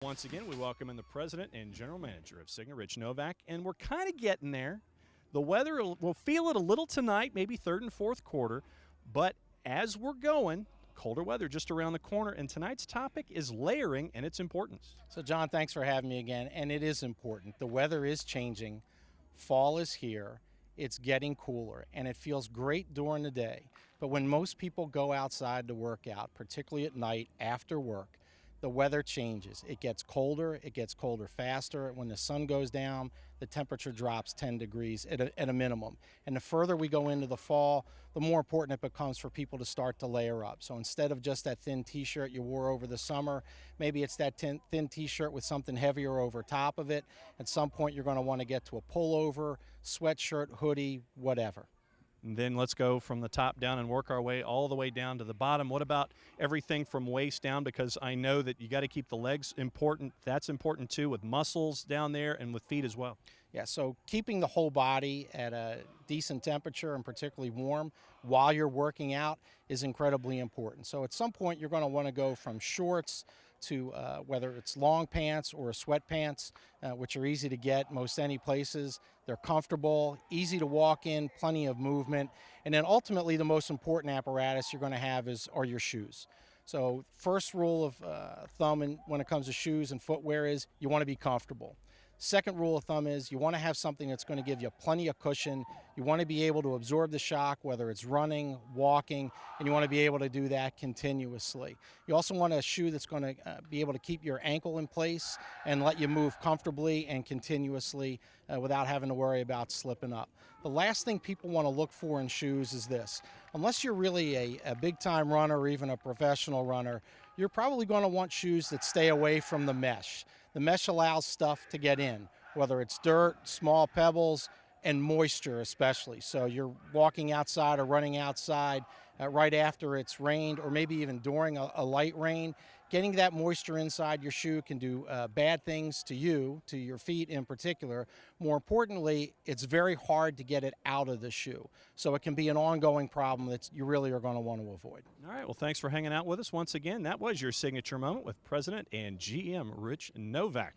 Once again, we welcome in the president and general manager of Cigna, Rich Novak, and we're kind of getting there. The weather, we'll feel it a little tonight, maybe third and fourth quarter, but as we're going, colder weather just around the corner, and tonight's topic is layering and its importance. So, John, thanks for having me again, and it is important. The weather is changing. Fall is here. It's getting cooler, and it feels great during the day. But when most people go outside to work out, particularly at night after work, the weather changes. It gets colder faster. When the sun goes down, the temperature drops 10 degrees at a minimum. And the further we go into the fall, the more important it becomes for people to start to layer up. So instead of just that thin t-shirt you wore over the summer, maybe it's that thin t-shirt with something heavier over top of it. At some point you're going to want to get to a pullover, sweatshirt, hoodie, whatever. And then let's go from the top down and work our way all the way down to the bottom. What about everything from waist down? Because I know that you got to keep the legs important. That's important too, with muscles down there and with feet as well. Yeah, so keeping the whole body at a decent temperature and particularly warm while you're working out is incredibly important. So at some point you're going to want to go from shorts to whether it's long pants or sweatpants, which are easy to get most any places. They're comfortable, easy to walk in, plenty of movement. And then ultimately the most important apparatus you're going to have are your shoes. So first rule of thumb when it comes to shoes and footwear is you want to be comfortable. Second rule of thumb is you want to have something that's going to give you plenty of cushion. You want to be able to absorb the shock, whether it's running, walking, and you want to be able to do that continuously. You also want a shoe that's going to be able to keep your ankle in place and let you move comfortably and continuously without having to worry about slipping up. The last thing people want to look for in shoes is this. Unless you're really a big-time runner or even a professional runner, you're probably going to want shoes that stay away from the mesh. The mesh allows stuff to get in, whether it's dirt, small pebbles, and moisture especially. So you're walking outside or running outside right after it's rained or maybe even during a light rain. Getting that moisture inside your shoe can do bad things to you, to your feet in particular. More importantly, it's very hard to get it out of the shoe. So it can be an ongoing problem that you really are going to want to avoid. All right, well, thanks for hanging out with us once again. That was your signature moment with President and GM Rich Novak.